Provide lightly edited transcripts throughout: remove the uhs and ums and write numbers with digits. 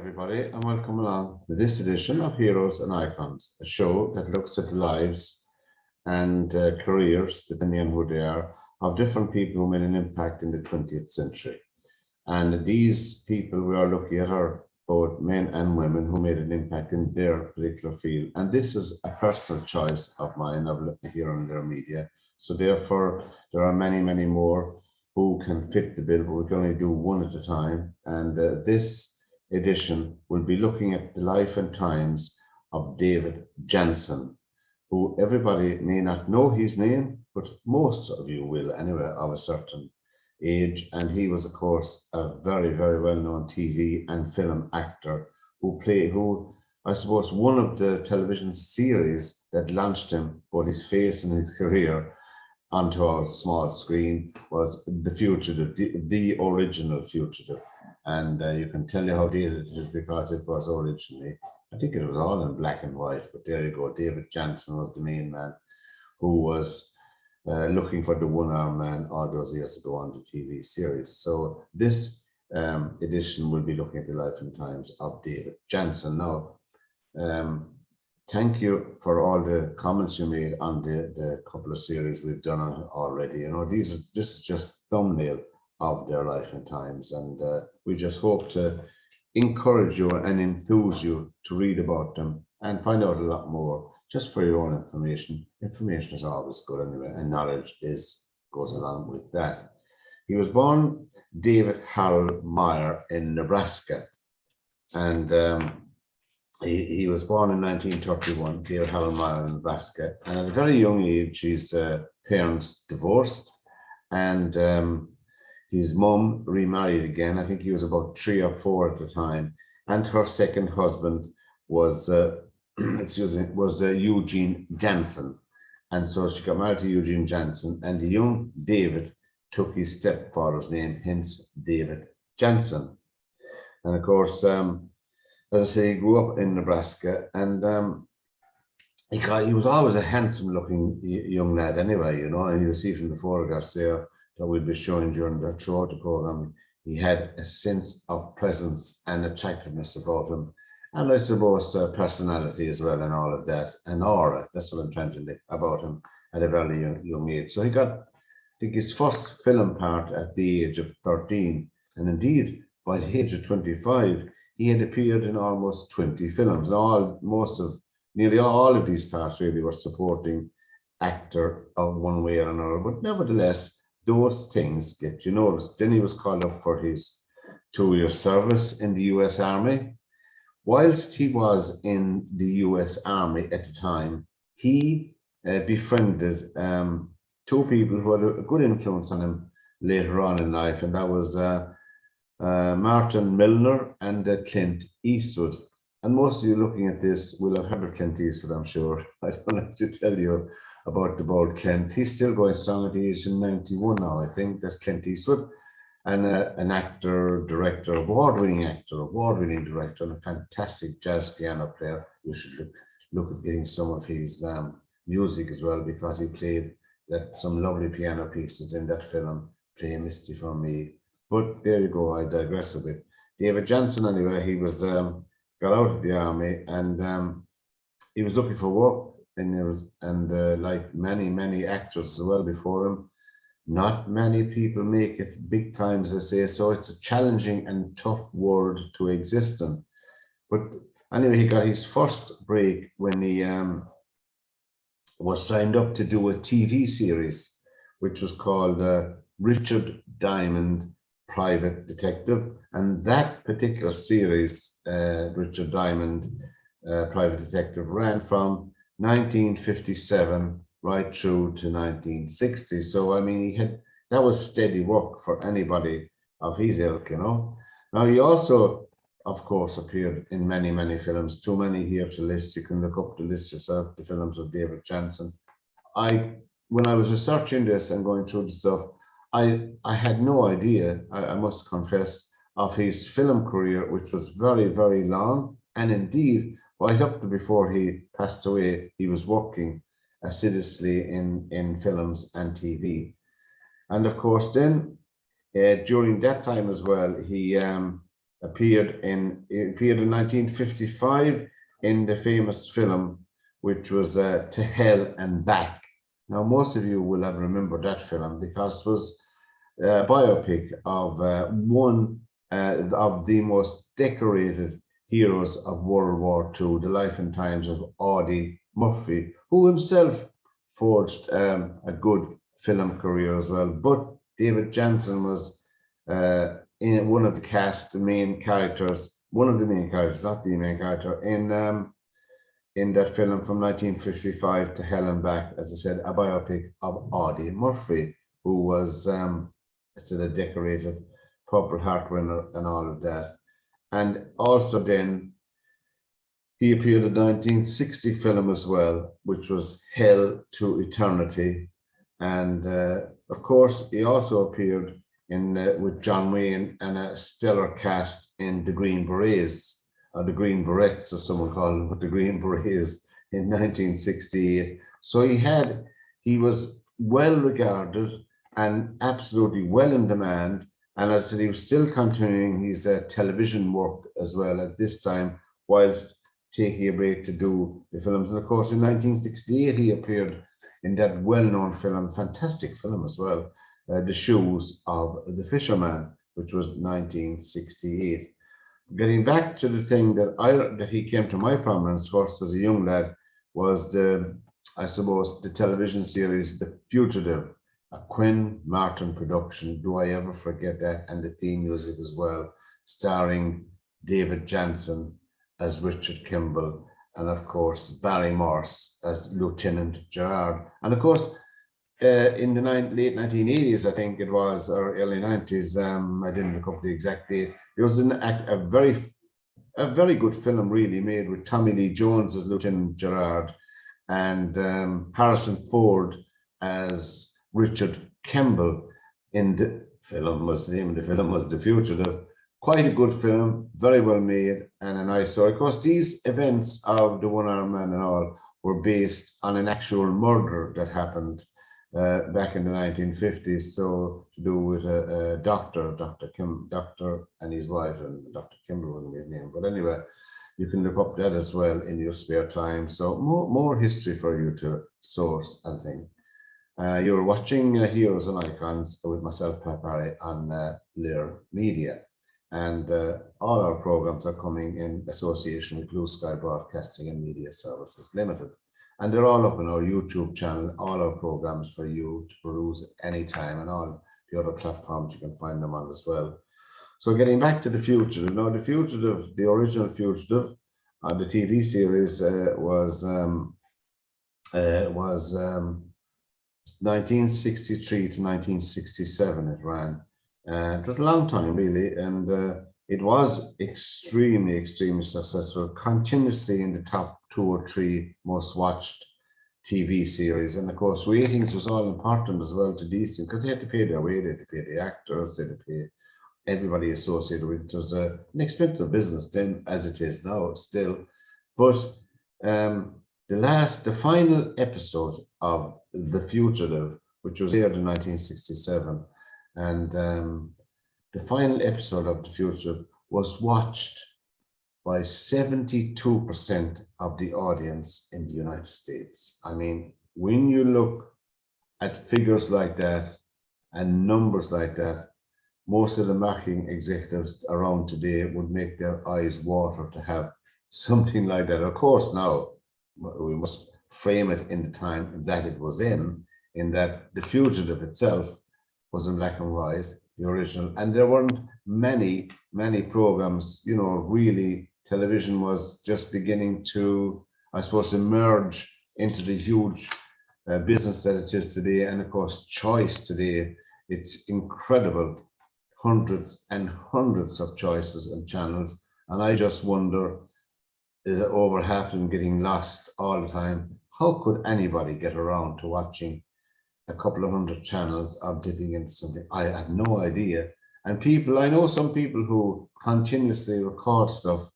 everybody, and welcome along to this edition of Heroes and Icons, a show that looks at the lives and careers, depending on who they are, of different people who made an impact in the 20th century. And these people we are looking at are both men and women who made an impact in their particular field. And this is a personal choice of mine of looking here on their media. So therefore, there are many, many more who can fit the bill, but we can only do one at a time. And this edition will be looking at the life and times of David Janssen, who everybody may not know his name, but most of you will anyway, of a certain age. And he was, of course, a very, very well-known TV and film actor who I suppose one of the television series that launched him, both his face and his career, onto our small screen was The Fugitive, the original Fugitive. And you can tell you how dated it is because it was originally, I think it was all in black and white, but there you go. David Janssen was the main man who was looking for the one-armed man all those years ago on the TV series. So this edition will be looking at the life and times of David Janssen. Now, thank you for all the comments you made on the couple of series we've done already. You know, this is just thumbnail of their life and times, and we just hope to encourage you and enthuse you to read about them and find out a lot more just for your own information. Information is always good anyway, and knowledge goes along with that. He was born David Harold Meyer in Nebraska, and he was born in 1931, David Harold Meyer in Nebraska, and at a very young age his parents divorced, and his mum remarried again. I think he was about 3 or 4 at the time, and her second husband was Eugene Jensen, and so she got married to Eugene Jensen, and the young David took his stepfather's name, hence David Janssen. And of course, as I say, he grew up in Nebraska, and he was always a handsome-looking young lad anyway, you know, and you'll see from the photographs there that we'll be showing throughout the program, he had a sense of presence and attractiveness about him, and I suppose personality as well, and all of that, and aura. That's what I'm trying to say about him at a very young age. So he got, I think, his first film part at the age of 13, and indeed by the age of 25, he had appeared in almost 20 films. Nearly all of these parts really were supporting actor of one way or another, but nevertheless, those things get you noticed. Then he was called up for his 2-year service in the US Army. Whilst he was in the US Army at the time, he befriended 2 people who had a good influence on him later on in life, and that was Martin Milner and Clint Eastwood. And most of you looking at this will have heard of Clint Eastwood, I'm sure. I don't have to tell you about the bold Clint. He's still going strong at the age of 91 now, I think. That's Clint Eastwood, and an actor, director, award-winning director, and a fantastic jazz piano player. You should look at getting some of his music as well, because he played some lovely piano pieces in that film, Play Misty for Me. But there you go, I digress a bit. David Janssen, anyway, he was got out of the army, and he was looking for work, and like many actors as well before him, not many people make it big time, as I say. So it's a challenging and tough world to exist in. But anyway, he got his first break when he was signed up to do a TV series, which was called Richard Diamond, Private Detective. And that particular series, Richard Diamond, Private Detective, ran from 1957 right through to 1960. So I mean, that was steady work for anybody of his ilk, you know. Now he also, of course, appeared in many films. Too many here to list. You can look up the list yourself, the films of David Janssen. When I was researching this and going through the stuff, I had no idea, I must confess, of his film career, which was very long, and indeed right up to before he passed away, he was working assiduously in films and TV. And of course, then during that time as well, he appeared in 1955 in the famous film, which was To Hell and Back. Now, most of you will have remembered that film because it was a biopic of one of the most decorated heroes of World War II, the life and times of Audie Murphy, who himself forged a good film career as well. But David Janssen was in one of the cast, the main characters, one of the main characters, not the main character, in that film from 1955 To Hell and Back, as I said, a biopic of Audie Murphy, who was still a decorated Purple Heart winner and all of that. And also then he appeared in the 1960 film as well, which was Hell to Eternity. And of course, he also appeared in with John Wayne and a stellar cast in The Green Berets, or The Green Berets, as someone called them, but The Green Berets in 1968. So he was well regarded and absolutely well in demand. And as I said, he was still continuing his television work as well at this time, whilst taking a break to do the films. And of course, in 1968, he appeared in that well-known film, fantastic film as well, The Shoes of the Fisherman, which was 1968. Getting back to the thing that he came to my prominence first as a young lad was the television series The Fugitive, a Quinn Martin production. Do I ever forget that? And the theme music as well, starring David Janssen as Richard Kimball, and of course Barry Morse as Lieutenant Gerard. And of course, in the late 1980s, I think it was, or early 90s, I didn't look up the exact date. It was a very good film, really, made with Tommy Lee Jones as Lieutenant Gerard and Harrison Ford as Richard Kimball. In the film was the name of the film was The Fugitive. Quite a good film, very well made, and a nice story. Of course, these events of the one-armed man and all were based on an actual murder that happened back in the 1950s. So to do with a doctor and his wife, and Dr. Kimball was his name. But anyway, you can look up that as well in your spare time. So more history for you to source and think. You're watching Heroes and Icons with myself, Pat Barry, on Lear Media. And all our programs are coming in association with Blue Sky Broadcasting and Media Services Limited. And they're all up on our YouTube channel, all our programs for you to peruse anytime, and all the other platforms you can find them on as well. So getting back to The Fugitive. Now, The Fugitive, the original Fugitive, the TV series was 1963 to 1967 it ran. It was a long time, really, and it was extremely successful, continuously in the top 2 or 3 most watched TV series. And of course, ratings was all important as well to these things, because they had to pay their way, they had to pay the actors, they had to pay everybody associated with it. It was an expensive business then, as it is now still. But the final episode of The Fugitive, which was aired in 1967, and the final episode of The Fugitive was watched by 72% of the audience in the United States. I mean, when you look at figures like that and numbers like that, most of the marketing executives around today would make their eyes water to have something like that. Of course, now we must frame it in the time that it was in that The Fugitive itself was in black and white, the original, and there weren't many programs. You know, really, television was just beginning to, I suppose, emerge into the huge business that it is today. And of course, choice today, it's incredible, hundreds and hundreds of choices and channels. And I just wonder, is it over half of them getting lost all the time? How could anybody get around to watching a couple of hundred channels or dipping into something? I have no idea. And I know some people who continuously record stuff,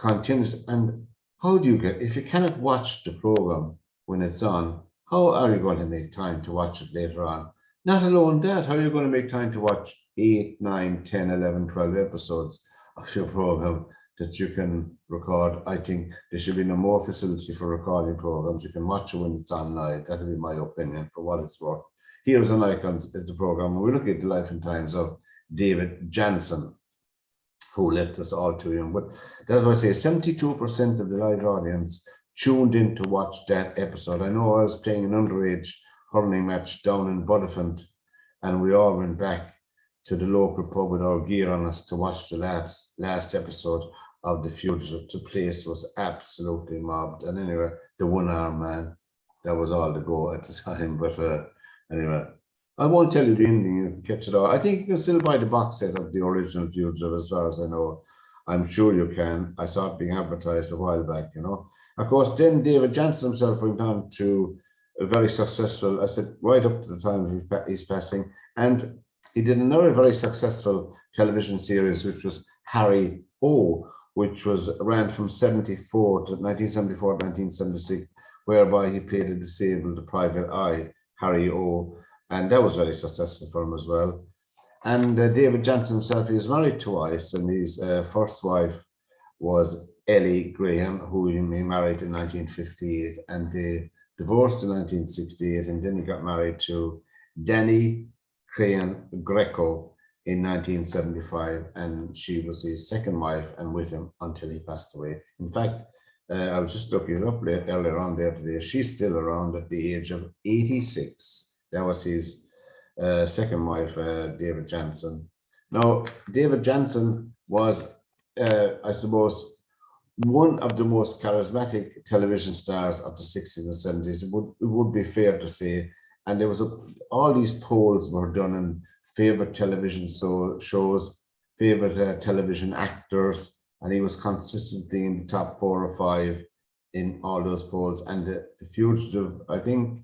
and how do you if you cannot watch the program when it's on, how are you going to make time to watch it later on? Not alone that, how are you going to make time to watch 8, 9, 10, 11, 12 episodes of your program that you can record. I think there should be no more facility for recording programs. You can watch it when it's on live. That'll be my opinion for what it's worth. Heroes and Icons is the program. We look at the life and times of David Janssen, who left us all too young. But that's what I say, 72% of the live audience tuned in to watch that episode. I know I was playing an underage hurling match down in Buddefant, and we all went back to the local pub with our gear on us to watch the last episode of The Fugitive. The place was absolutely mobbed. And anyway, the one-arm man, that was all the go at the time. But anyway, I won't tell you the ending, you can catch it all. I think you can still buy the box set of the original Fugitive, as far as I know. I'm sure you can. I saw it being advertised a while back, you know. Of course, then David Janssen himself went on to a very successful, I said, right up to the time of his passing. And he did another very successful television series, which was Harry O, which was ran from 1974 to 1976, whereby he played a disabled private eye, Harry O, and that was very successful for him as well. And David Janssen himself, he was married twice, and his first wife was Ellie Graham, who he married in 1958, and they divorced in 1968, and then he got married to Danny Crayon Greco in 1975, and she was his second wife and with him until he passed away. In fact, I was just looking it up earlier on there today. She's still around at the age of 86. That was his second wife, David Janssen. Now, David Janssen was, I suppose, one of the most charismatic television stars of the 60s and 70s. It would be fair to say. And there was all these polls were done in favorite television shows, favorite television actors, and he was consistently in the top 4 or 5 in all those polls. And the Fugitive, I think,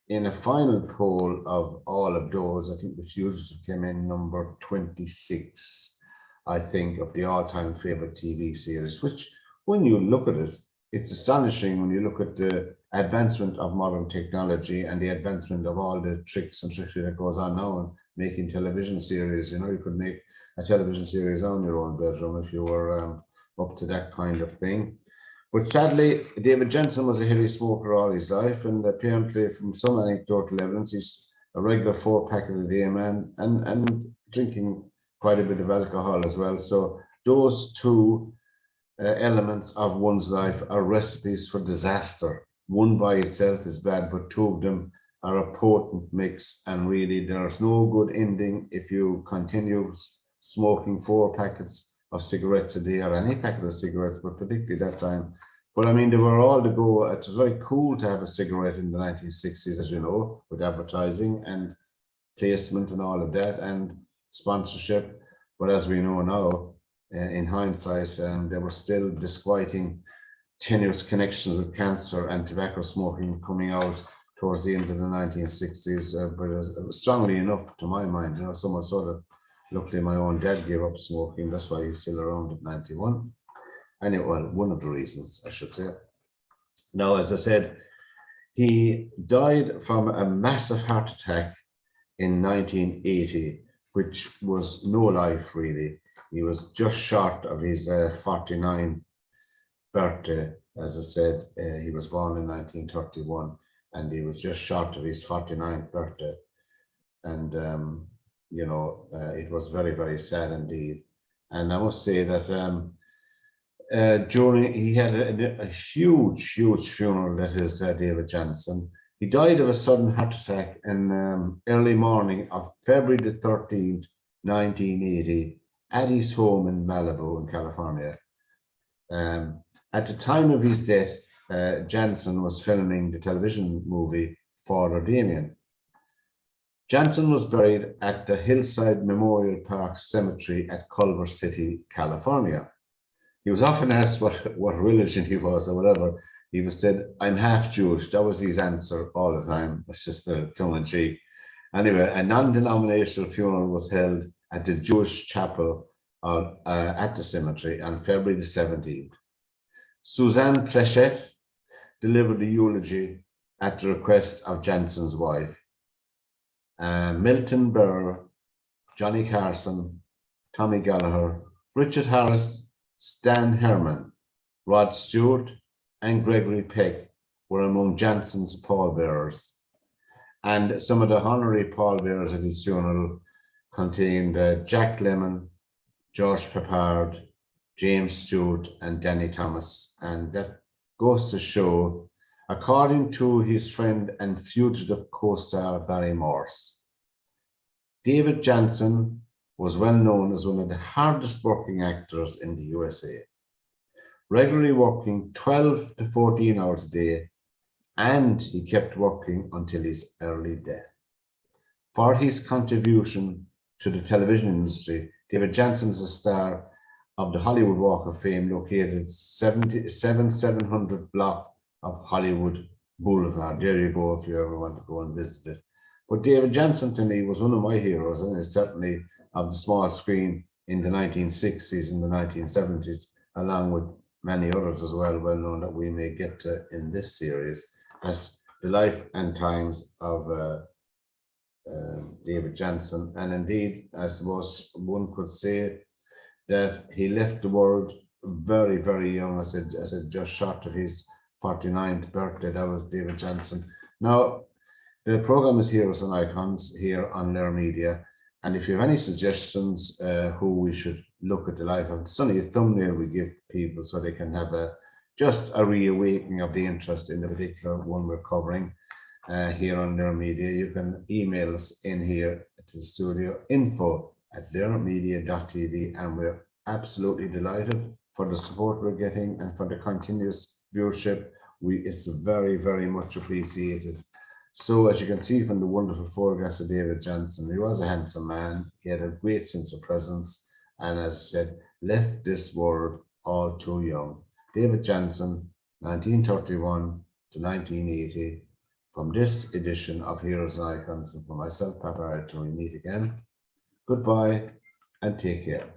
in a final poll of all of those, I think The Fugitive came in number 26, I think, of the all-time favorite TV series, which, when you look at it, it's astonishing when you look at the advancement of modern technology and the advancement of all the tricks and trickery that goes on now in making television series. You know, you could make a television series on your own bedroom if you were up to that kind of thing. But sadly, David Janssen was a heavy smoker all his life, and apparently, from some anecdotal evidence, he's a regular 4-pack of the day man, and drinking quite a bit of alcohol as well. So those two elements of one's life are recipes for disaster. One by itself is bad, but two of them are a potent mix, and really there's no good ending if you continue smoking 4 packets of cigarettes a day, or any packet of cigarettes, but particularly that time. But I mean, they were all to go. It was very cool to have a cigarette in the 1960s, as you know, with advertising and placement and all of that, and sponsorship. But as we know now, in hindsight, there were still disquieting tenuous connections with cancer and tobacco smoking coming out towards the end of the 1960s, but it was strongly enough to my mind, you know, so much so that luckily my own dad gave up smoking. That's why he's still around at 91. And well, one of the reasons, I should say. Now, as I said, he died from a massive heart attack in 1980, which was no life really. He was just short of his 49th birthday. As I said, he was born in 1931, and he was just short of his 49th birthday. And, you know, it was very, very sad indeed. And I must say that he had a huge, huge funeral, that is David Janssen. He died of a sudden heart attack in early morning of February the 13th, 1980, at his home in Malibu in California. At the time of his death, Janssen was filming the television movie Father Damien. Janssen was buried at the Hillside Memorial Park Cemetery at Culver City, California. He was often asked what religion he was or whatever. He was said, "I'm half Jewish." That was his answer all the time. It's just a tongue in cheek. Anyway, a non-denominational funeral was held at the Jewish chapel at the cemetery on February the 17th. Suzanne Pleshette delivered the eulogy at the request of Janssen's wife. Milton Berle, Johnny Carson, Tommy Gallagher, Richard Harris, Stan Herman, Rod Stewart, and Gregory Peck were among Jansen's pallbearers. And some of the honorary pallbearers at his funeral contained Jack Lemmon, George Peppard, James Stewart, and Danny Thomas. And that goes to show, according to his friend and fugitive co-star Barry Morse, David Janssen was well known as one of the hardest working actors in the USA, regularly working 12 to 14 hours a day, and he kept working until his early death. For his contribution to the television industry, David Janssen is a star of the Hollywood Walk of Fame, located 700 block of Hollywood Boulevard. There you go if you ever want to go and visit it. But David Janssen to me was one of my heroes, and certainly of the small screen in the 1960s and the 1970s, along with many others as well known that we may get to in this series, as the life and times of David Janssen. And indeed, I suppose one could say that he left the world very, very young. I said just short of his 49th birthday. That was David Janssen. Now, the program is Heroes and Icons here on Lear Media. And if you have any suggestions who we should look at the life of, it's only a thumbnail we give people so they can have just a reawakening of the interest in the particular one we're covering here on Lear Media. You can email us in here to the studio, info@learmedia.tv, and we're absolutely delighted for the support we're getting and for the continuous viewership. It's very, very much appreciated. So as you can see from the wonderful photographs of David Janssen, he was a handsome man. He had a great sense of presence, and as I said, left this world all too young. David Janssen, 1931 to 1980. From this edition of Heroes and Icons, and for myself, Papa, till we meet again, goodbye and take care.